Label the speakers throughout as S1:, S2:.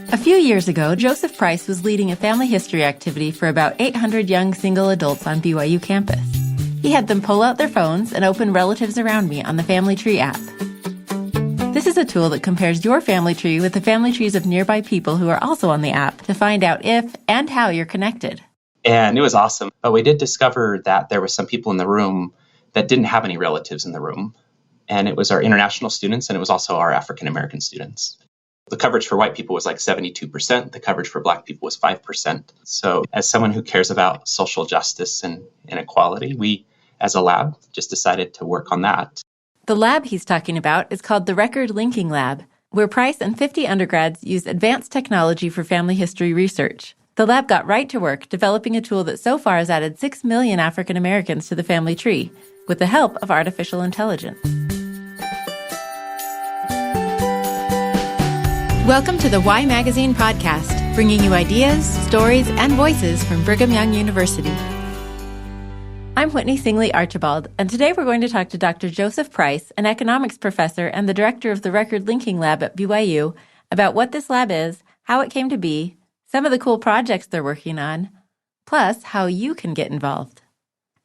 S1: A few years ago, Joseph Price was leading a family history activity for about 800 young single adults on BYU campus. He had them pull out their phones and open Relatives Around Me on the Family Tree app. This is a tool that compares your family tree with the family trees of nearby people who are also on the app to find out if and how you're connected.
S2: And it was awesome. But we did discover that there were some people in the room that didn't have any relatives in the room. And it was our international students, and it was also our African American students. The coverage for white people was like 72%. The coverage for Black people was 5%. So as someone who cares about social justice and inequality, we, as a lab, just decided to work on that.
S1: The lab he's talking about is called the Record Linking Lab, where Price and 50 undergrads used advanced technology for family history research. The lab got right to work developing a tool that so far has added 6 million African Americans to the family tree, with the help of artificial intelligence. Welcome to the Why Magazine podcast, bringing you ideas, stories, and voices from Brigham Young University. I'm Whitney Singley Archibald, and today we're going to talk to Dr. Joseph Price, an economics professor and the director of the Record Linking Lab at BYU, about what this lab is, how it came to be, some of the cool projects they're working on, plus how you can get involved.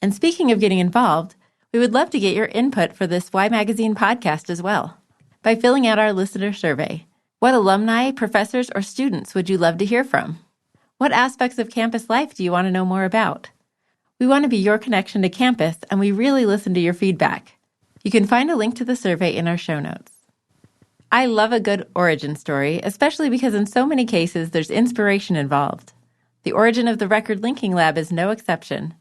S1: And speaking of getting involved, we would love to get your input for this Why Magazine podcast as well by filling out our listener survey. What alumni, professors, or students would you love to hear from? What aspects of campus life do you want to know more about? We want to be your connection to campus, and we really listen to your feedback. You can find a link to the survey in our show notes. I love a good origin story, especially because in so many cases there's inspiration involved. The origin of the Record Linking Lab is no exception.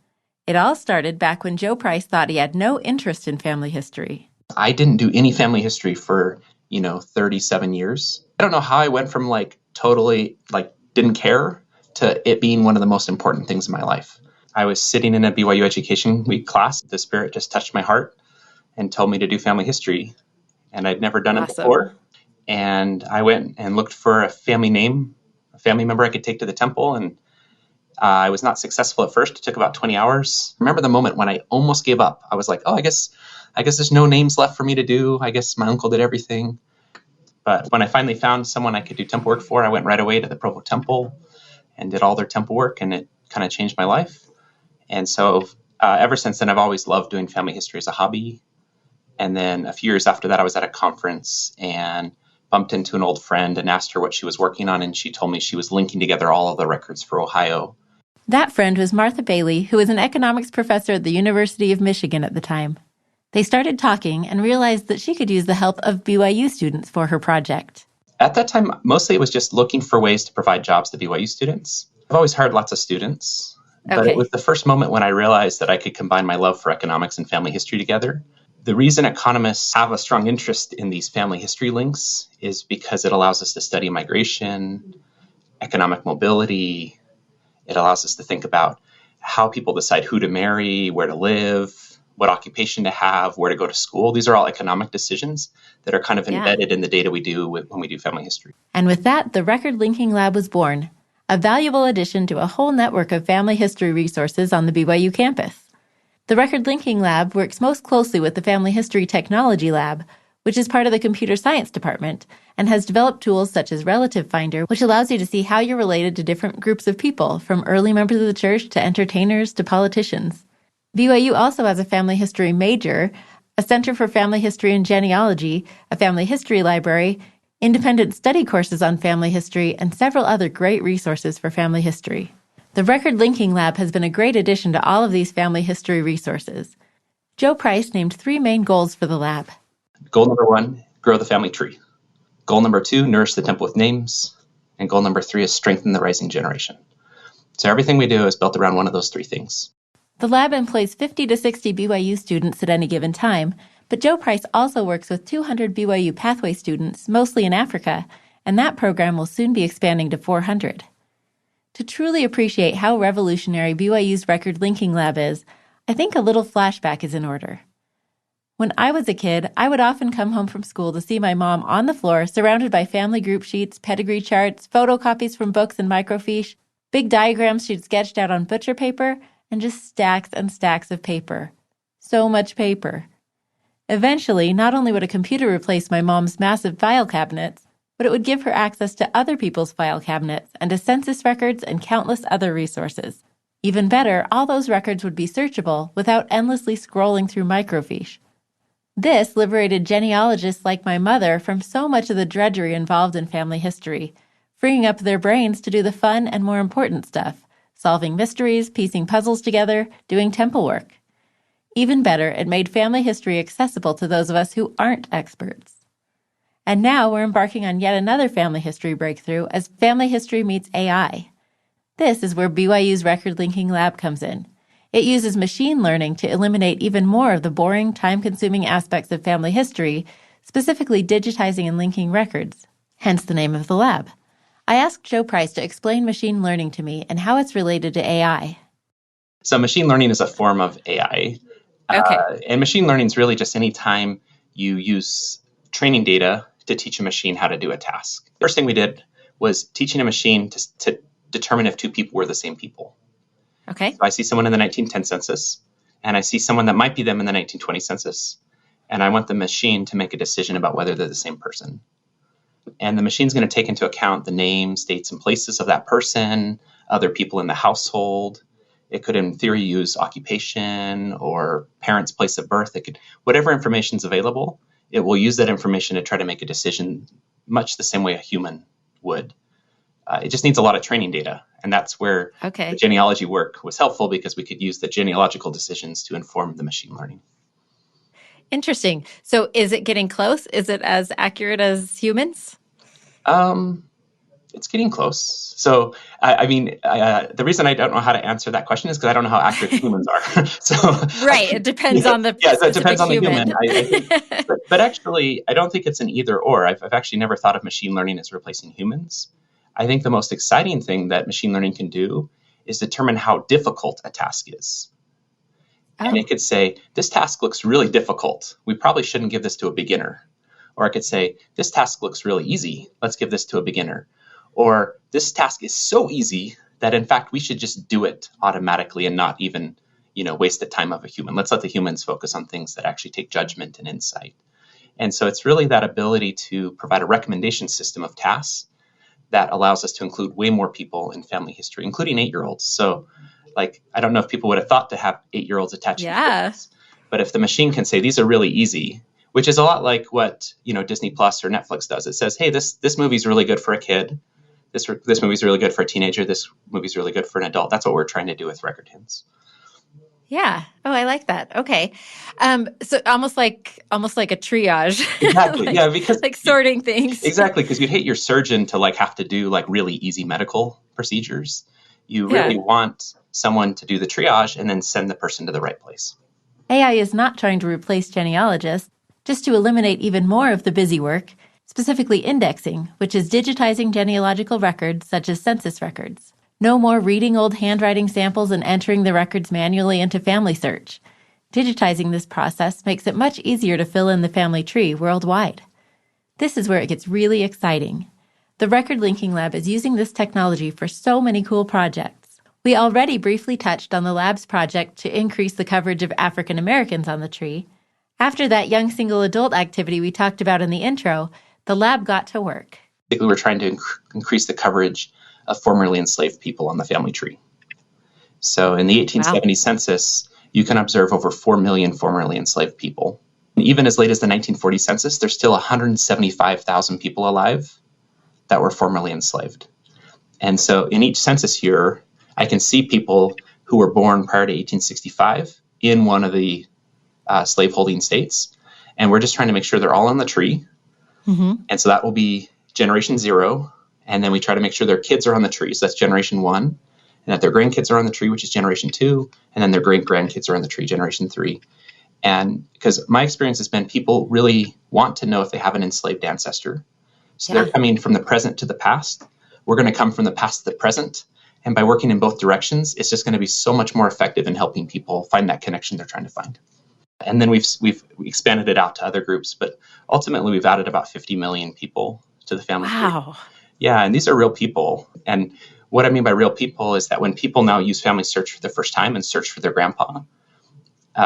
S1: It all started back when Joe Price thought he had no interest in family history.
S2: I didn't do any family history for 37 years. I don't know how I went from totally didn't care to it being one of the most important things in my life. I was sitting in a BYU Education Week class. The Spirit just touched my heart and told me to do family history. And I'd never done it before. And I went and looked for a family name, a family member I could take to the temple. And I was not successful at first. It took about 20 hours. I remember the moment when I almost gave up. I was like, I guess there's no names left for me to do. I guess my uncle did everything. But when I finally found someone I could do temple work for, I went right away to the Provo Temple and did all their temple work, and it kind of changed my life. And so ever since then, I've always loved doing family history as a hobby. And then a few years after that, I was at a conference and bumped into an old friend and asked her what she was working on, and she told me she was linking together all of the records for Ohio.
S1: That friend was Martha Bailey, who was an economics professor at the University of Michigan at the time. They started talking and realized that she could use the help of BYU students for her project.
S2: At that time, mostly it was just looking for ways to provide jobs to BYU students. I've always hired lots of students, but it was the first moment when I realized that I could combine my love for economics and family history together. The reason economists have a strong interest in these family history links is because it allows us to study migration, economic mobility. It allows us to think about how people decide who to marry, where to live, what occupation to have, where to go to school. These are all economic decisions that are kind of embedded in the data we do when we do family history.
S1: And with that, the Record Linking Lab was born, a valuable addition to a whole network of family history resources on the BYU campus. The Record Linking Lab works most closely with the Family History Technology Lab, which is part of the Computer Science Department, and has developed tools such as Relative Finder, which allows you to see how you're related to different groups of people, from early members of the church to entertainers to politicians. BYU also has a family history major, a Center for Family History and Genealogy, a family history library, independent study courses on family history, and several other great resources for family history. The Record Linking Lab has been a great addition to all of these family history resources. Joe Price named 3 main goals for the lab.
S2: Goal number 1, grow the family tree. Goal number 2, nourish the temple with names. And goal number 3 is strengthen the rising generation. So everything we do is built around one of those 3 things.
S1: The lab employs 50 to 60 BYU students at any given time, but Joe Price also works with 200 BYU Pathway students, mostly in Africa, and that program will soon be expanding to 400. To truly appreciate how revolutionary BYU's Record Linking Lab is, I think a little flashback is in order. When I was a kid, I would often come home from school to see my mom on the floor, surrounded by family group sheets, pedigree charts, photocopies from books and microfiche, big diagrams she'd sketched out on butcher paper, and just stacks and stacks of paper. So much paper. Eventually, not only would a computer replace my mom's massive file cabinets, but it would give her access to other people's file cabinets and to census records and countless other resources. Even better, all those records would be searchable without endlessly scrolling through microfiche. This liberated genealogists like my mother from so much of the drudgery involved in family history, freeing up their brains to do the fun and more important stuff, solving mysteries, piecing puzzles together, doing temple work. Even better, it made family history accessible to those of us who aren't experts. And now we're embarking on yet another family history breakthrough as family history meets AI. This is where BYU's record linking lab comes in. It uses machine learning to eliminate even more of the boring, time-consuming aspects of family history, specifically digitizing and linking records, hence the name of the lab. I asked Joe Price to explain machine learning to me and how it's related to AI.
S2: So machine learning is a form of AI.
S1: Okay.
S2: And machine learning is really just any time you use training data to teach a machine how to do a task. First thing we did was teaching a machine to determine if two people were the same people.
S1: Okay.
S2: So I see someone in the 1910 census, and I see someone that might be them in the 1920 census, and I want the machine to make a decision about whether they're the same person. And the machine's going to take into account the names, dates, and places of that person, other people in the household. It could, in theory, use occupation or parents' place of birth. It could, whatever information is available, it will use that information to try to make a decision much the same way a human would. It just needs a lot of training data. And that's where the genealogy work was helpful because we could use the genealogical decisions to inform the machine learning.
S1: Interesting. So is it getting close? Is it as accurate as humans?
S2: It's getting close. So, the reason I don't know how to answer that question is because I don't know how accurate humans are.
S1: Right. It depends on the
S2: so it depends on the
S1: human.
S2: human. I think, but actually, I don't think it's an either or. I've actually never thought of machine learning as replacing humans. I think the most exciting thing that machine learning can do is determine how difficult a task is. Oh. And it could say, this task looks really difficult. We probably shouldn't give this to a beginner. Or I could say, this task looks really easy. Let's give this to a beginner. Or this task is so easy that, in fact, we should just do it automatically and not even, waste the time of a human. Let's let the humans focus on things that actually take judgment and insight. And so it's really that ability to provide a recommendation system of tasks that allows us to include way more people in family history, including 8-year-olds. So, I don't know if people would have thought to have 8-year-olds attached to this, but if the machine can say, these are really easy, which is a lot like what, Disney Plus or Netflix does. It says, hey, this movie's really good for a kid. This movie's really good for a teenager. This movie's really good for an adult. That's what we're trying to do with record hints.
S1: Yeah. Oh, I like that. Okay. So almost like a triage.
S2: Exactly. Yeah, because
S1: sorting things.
S2: Exactly, because you'd hate your surgeon to have to do really easy medical procedures. You really want someone to do the triage and then send the person to the right place.
S1: AI is not trying to replace genealogists, just to eliminate even more of the busy work, specifically indexing, which is digitizing genealogical records such as census records. No more reading old handwriting samples and entering the records manually into FamilySearch. Digitizing this process makes it much easier to fill in the family tree worldwide. This is where it gets really exciting. The Record Linking Lab is using this technology for so many cool projects. We already briefly touched on the lab's project to increase the coverage of African Americans on the tree. After that young single adult activity we talked about in the intro, the lab got to work.
S2: We were trying to increase the coverage of formerly enslaved people on the family tree. So in the 1870 census, you can observe over 4 million formerly enslaved people. And even as late as the 1940 census, there's still 175,000 people alive that were formerly enslaved. And so in each census year, I can see people who were born prior to 1865 in one of the slaveholding states. And we're just trying to make sure they're all on the tree. Mm-hmm. And so that will be generation 0. And then we try to make sure their kids are on the tree. So that's generation 1. And that their grandkids are on the tree, which is generation 2. And then their great-grandkids are on the tree, generation 3. And because my experience has been people really want to know if they have an enslaved ancestor. So they're coming from the present to the past. We're going to come from the past to the present. And by working in both directions, it's just going to be so much more effective in helping people find that connection they're trying to find. And then we've expanded it out to other groups. But ultimately, we've added about 50 million people to the family tree.
S1: Wow.
S2: Yeah, and these are real people. And what I mean by real people is that when people now use FamilySearch for the first time and search for their grandpa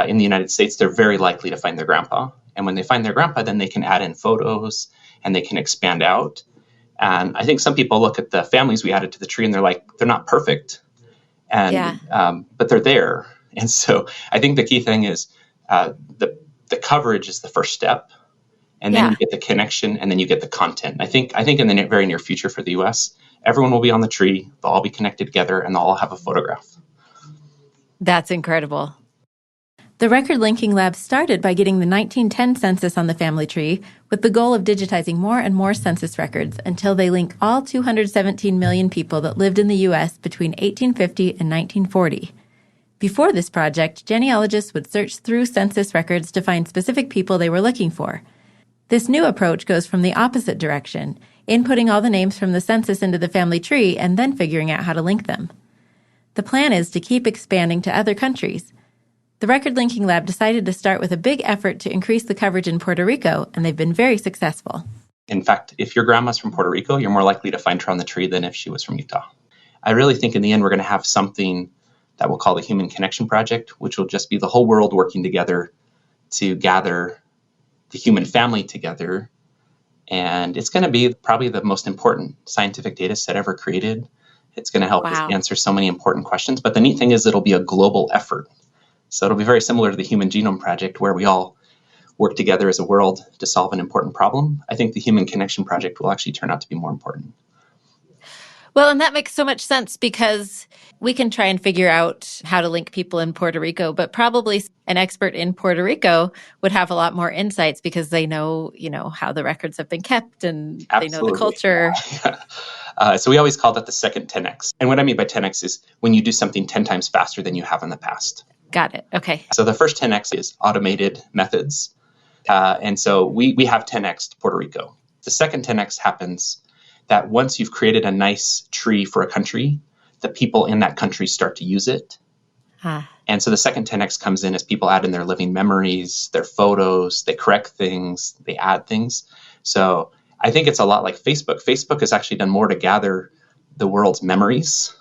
S2: in the United States, they're very likely to find their grandpa. And when they find their grandpa, then they can add in photos and they can expand out. And I think some people look at the families we added to the tree and they're like, they're not perfect, and but they're there. And so I think the key thing is the coverage is the first step, and then you get the connection, and then you get the content. I think in the very near future for the U.S., everyone will be on the tree. They'll all be connected together, and they'll all have a photograph.
S1: That's incredible. The Record Linking Lab started by getting the 1910 census on the family tree with the goal of digitizing more and more census records until they link all 217 million people that lived in the U.S. between 1850 and 1940. Before this project, genealogists would search through census records to find specific people they were looking for. This new approach goes from the opposite direction, inputting all the names from the census into the family tree and then figuring out how to link them. The plan is to keep expanding to other countries. The Record Linking Lab decided to start with a big effort to increase the coverage in Puerto Rico, and they've been very successful.
S2: In fact, if your grandma's from Puerto Rico, you're more likely to find her on the tree than if she was from Utah. I really think in the end we're going to have something that we'll call the Human Connection Project, which will just be the whole world working together to gather the human family together. And it's going to be probably the most important scientific data set ever created. It's going to help us answer so many important questions. But the neat thing is it'll be a global effort. So it'll be very similar to the Human Genome Project, where we all work together as a world to solve an important problem. I think the Human Connection Project will actually turn out to be more important.
S1: Well, and that makes so much sense because we can try and figure out how to link people in Puerto Rico, but probably an expert in Puerto Rico would have a lot more insights because they know, how the records have been kept and They know the culture.
S2: So we always call that the second 10x. And what I mean by 10x is when you do something 10 times faster than you have in the past.
S1: Got it. Okay.
S2: So the first 10x is automated methods. And so we have 10x Puerto Rico. The second 10x happens that once you've created a nice tree for a country, the people in that country start to use it. And so the second 10x comes in as people add in their living memories, their photos, they correct things, they add things. So I think it's a lot like Facebook. Facebook has actually done more to gather the world's memories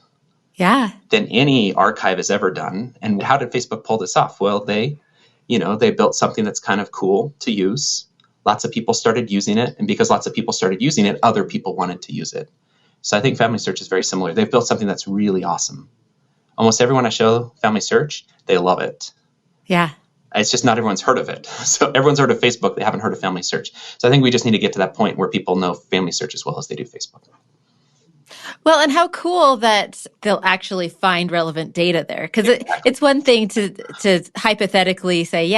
S2: than any archive has ever done. And how did Facebook pull this off? Well, they built something that's kind of cool to use. Lots of people started using it. And because lots of people started using it, other people wanted to use it. So I think FamilySearch is very similar. They've built something that's really awesome. Almost everyone I show FamilySearch, they love it.
S1: Yeah.
S2: It's just not everyone's heard of it. So everyone's heard of Facebook. They haven't heard of FamilySearch. So I think we just need to get to that point where people know FamilySearch as well as they do Facebook.
S1: Well, and how cool that they'll actually find relevant data there. Because it's one thing to hypothetically say,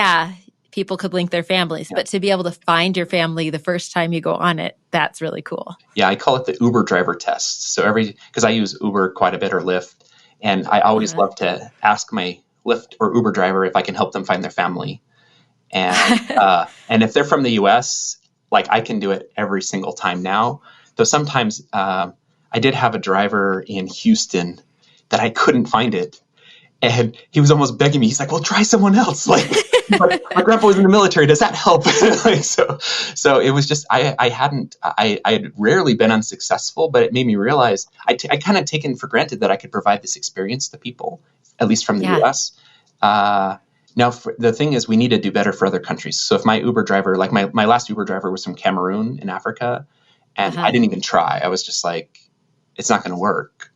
S1: people could link their families, but to be able to find your family the first time you go on it, that's really cool.
S2: Yeah, I call it the Uber driver test. So because I use Uber quite a bit or Lyft, and I always love to ask my Lyft or Uber driver if I can help them find their family. And and if they're from the US, like I can do it every single time now. Though sometimes I did have a driver in Houston that I couldn't find it. And he was almost begging me. He's like, well, try someone else. Like, my grandpa was in the military. Does that help? So it was just, I had rarely been unsuccessful, but it made me realize I kind of taken for granted that I could provide this experience to people, at least from the US. Now, the thing is, we need to do better for other countries. So if my Uber driver, like my last Uber driver was from Cameroon in Africa, and I didn't even try. I was just like, it's not going to work.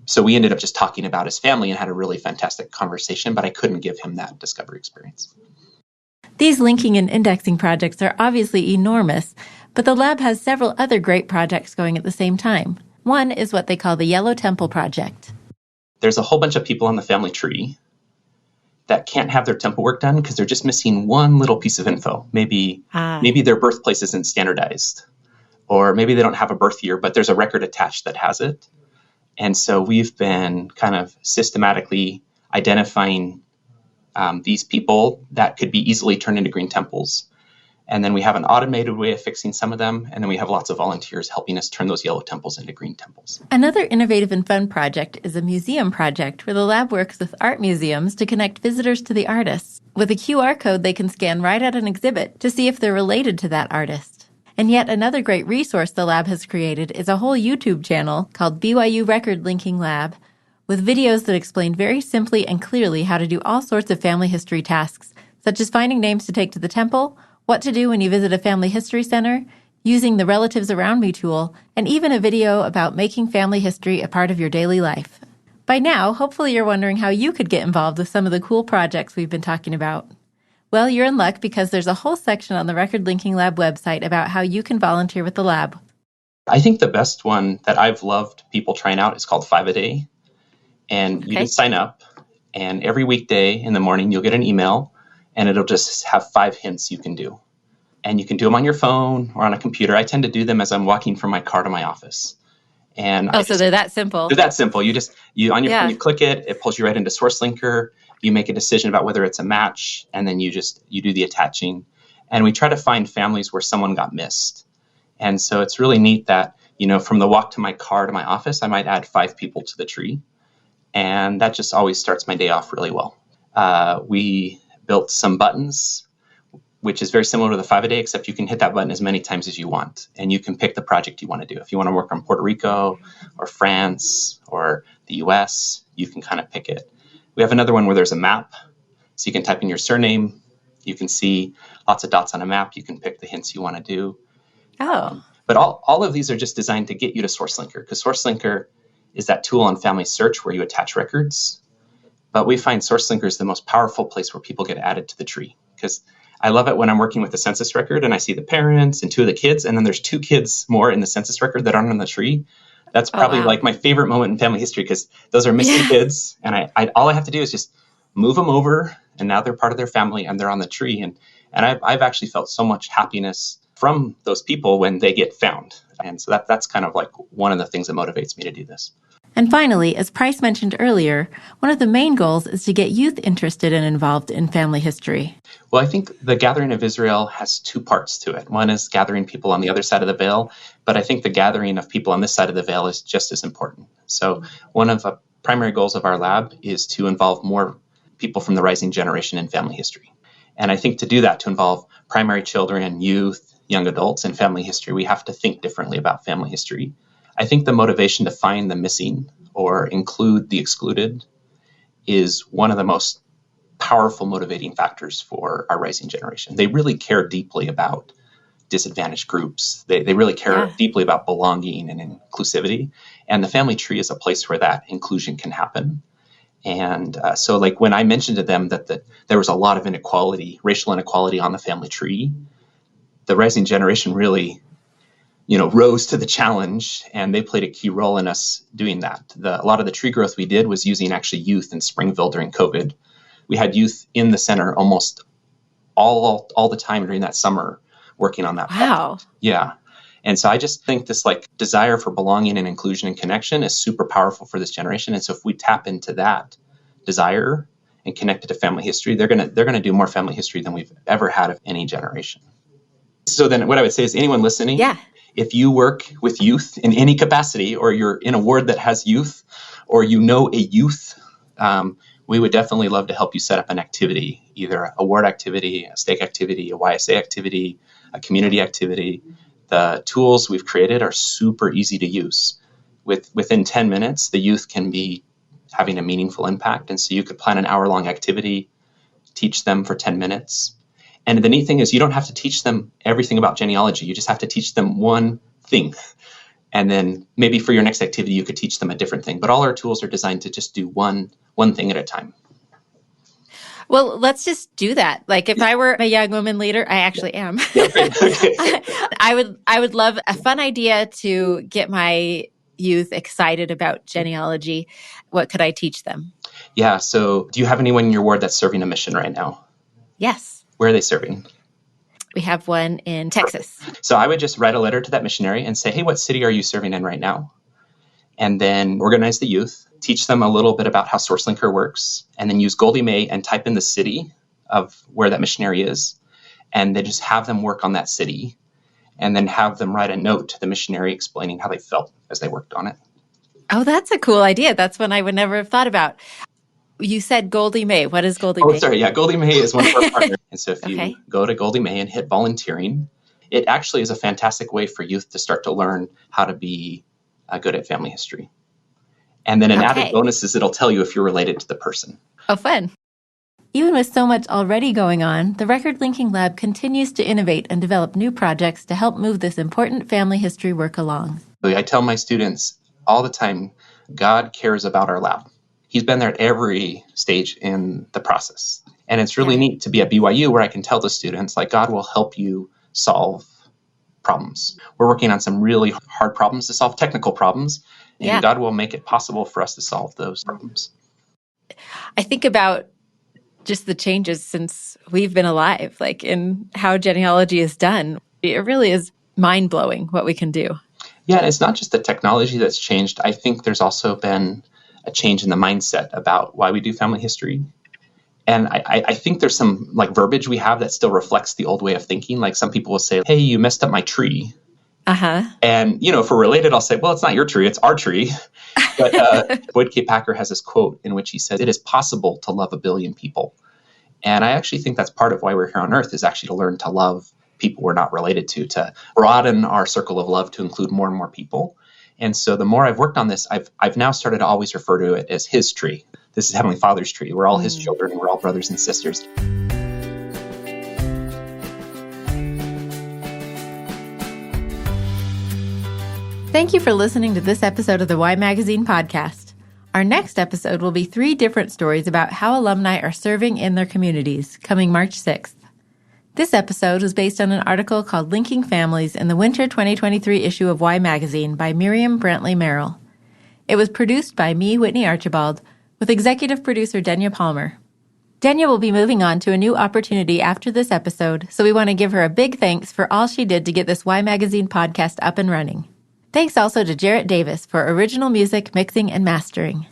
S2: So we ended up just talking about his family and had a really fantastic conversation, but I couldn't give him that discovery experience.
S1: These linking and indexing projects are obviously enormous, but the lab has several other great projects going at the same time. One is what they call the Yellow Temple Project.
S2: There's a whole bunch of people on the family tree that can't have their temple work done because they're just missing one little piece of info. Maybe their birthplace isn't standardized, or maybe they don't have a birth year, but there's a record attached that has it. And so we've been kind of systematically identifying these people that could be easily turned into green temples. And then we have an automated way of fixing some of them. And then we have lots of volunteers helping us turn those yellow temples into green temples.
S1: Another innovative and fun project is a museum project where the lab works with art museums to connect visitors to the artists. With a QR code, they can scan right at an exhibit to see if they're related to that artist. And yet another great resource the lab has created is a whole YouTube channel called BYU Record Linking Lab, with videos that explain very simply and clearly how to do all sorts of family history tasks, such as finding names to take to the temple, what to do when you visit a family history center, using the Relatives Around Me tool, and even a video about making family history a part of your daily life. By now, hopefully you're wondering how you could get involved with some of the cool projects we've been talking about. Well, you're in luck because there's a whole section on the Record Linking Lab website about how you can volunteer with the lab.
S2: I think the best one that I've loved people trying out is called 5-A-Day. And you just sign up, and every weekday in the morning you'll get an email, and it'll just have 5 hints you can do. And you can do them on your phone or on a computer. I tend to do them as I'm walking from my car to my office. And
S1: so they're that simple.
S2: They're that simple. You on your phone, you click it, it pulls you right into SourceLinker. You make a decision about whether it's a match, and then you do the attaching. And we try to find families where someone got missed. And so it's really neat that, from the walk to my car to my office, I might add 5 people to the tree. And that just always starts my day off really well. We built some buttons, which is very similar to the 5-A-Day, except you can hit that button as many times as you want. And you can pick the project you want to do. If you want to work on Puerto Rico or France or the US, you can kind of pick it. We have another one where there's a map. So you can type in your surname. You can see lots of dots on a map. You can pick the hints you want to do.
S1: Oh.
S2: But all of these are just designed to get you to SourceLinker, because SourceLinker is that tool on FamilySearch where you attach records. But we find SourceLinker is the most powerful place where people get added to the tree. Because I love it when I'm working with the census record and I see the parents and 2 of the kids, and then there's 2 kids more in the census record that aren't on the tree. That's probably like my favorite moment in family history, because those are missing kids. And all I have to do is just move them over, and now they're part of their family and they're on the tree. And I've actually felt so much happiness from those people when they get found. And so that's kind of like one of the things that motivates me to do this.
S1: And finally, as Price mentioned earlier, one of the main goals is to get youth interested and involved in family history.
S2: Well, I think the Gathering of Israel has 2 parts to it. One is gathering people on the other side of the veil, but I think the gathering of people on this side of the veil is just as important. So one of the primary goals of our lab is to involve more people from the rising generation in family history. And I think to do that, to involve primary children, youth, young adults in family history, we have to think differently about family history. I think the motivation to find the missing or include the excluded is one of the most powerful motivating factors for our rising generation. They really care deeply about disadvantaged groups. They really care deeply about belonging and inclusivity. And the family tree is a place where that inclusion can happen. And so like when I mentioned to them that there was a lot of inequality, racial inequality on the family tree, the rising generation really rose to the challenge, and they played a key role in us doing that. A lot of the tree growth we did was using actually youth in Springville during COVID. We had youth in the center almost all the time during that summer working on that.
S1: Wow.
S2: Project. Yeah. And so I just think this desire for belonging and inclusion and connection is super powerful for this generation. And so if we tap into that desire and connect it to family history, they're gonna do more family history than we've ever had of any generation. So then what I would say is anyone listening, if you work with youth in any capacity, or you're in a ward that has youth, or a youth, we would definitely love to help you set up an activity, either a ward activity, a stake activity, a YSA activity, a community activity. The tools we've created are super easy to use. Within 10 minutes, the youth can be having a meaningful impact. And so you could plan an hour-long activity, teach them for 10 minutes. And the neat thing is you don't have to teach them everything about genealogy. You just have to teach them one thing. And then maybe for your next activity, you could teach them a different thing. But all our tools are designed to just do one thing at a time.
S1: Well, let's just do that. Like if I were a young woman leader, I actually am.
S2: Okay.
S1: I would love a fun idea to get my youth excited about genealogy. What could I teach them?
S2: Yeah. So do you have anyone in your ward that's serving a mission right now?
S1: Yes.
S2: Where are they serving?
S1: We have one in Texas.
S2: So I would just write a letter to that missionary and say, hey, what city are you serving in right now? And then organize the youth, teach them a little bit about how SourceLinker works, and then use Goldie May and type in the city of where that missionary is, and then just have them work on that city, and then have them write a note to the missionary explaining how they felt as they worked on it.
S1: Oh, that's a cool idea. That's one I would never have thought about. You said Goldie May. What is Goldie May?
S2: Oh, sorry. Yeah, Goldie May is one of our partners. And so if you go to Goldie May and hit volunteering, it actually is a fantastic way for youth to start to learn how to be good at family history. And then an added bonus is it'll tell you if you're related to the person.
S1: Oh, fun. Even with so much already going on, the Record Linking Lab continues to innovate and develop new projects to help move this important family history work along.
S2: I tell my students all the time, God cares about our lab. He's been there at every stage in the process. And it's really neat to be at BYU where I can tell the students, like, God will help you solve problems. We're working on some really hard problems to solve, technical problems, and God will make it possible for us to solve those problems.
S1: I think about just the changes since we've been alive, like in how genealogy is done. It really is mind-blowing what we can do.
S2: Yeah, and it's not just the technology that's changed. I think there's also been a change in the mindset about why we do family history. And I think there's some like verbiage we have that still reflects the old way of thinking. Like some people will say, hey, you messed up my tree. And, if we're related, I'll say, well, it's not your tree, it's our tree. But Boyd K. Packer has this quote in which he says, it is possible to love 1 billion people. And I actually think that's part of why we're here on Earth, is actually to learn to love people we're not related to broaden our circle of love to include more and more people. And so the more I've worked on this, I've now started to always refer to it as his tree. This is Heavenly Father's tree. We're all his children. We're all brothers and sisters.
S1: Thank you for listening to this episode of the Y Magazine podcast. Our next episode will be 3 different stories about how alumni are serving in their communities, coming March 6th. This episode was based on an article called Linking Families in the winter 2023 issue of Y Magazine by Miriam Brantley Merrill. It was produced by me, Whitney Archibald, with executive producer Denya Palmer. Denya will be moving on to a new opportunity after this episode, so we want to give her a big thanks for all she did to get this Y Magazine podcast up and running. Thanks also to Jarrett Davis for original music, mixing, and mastering.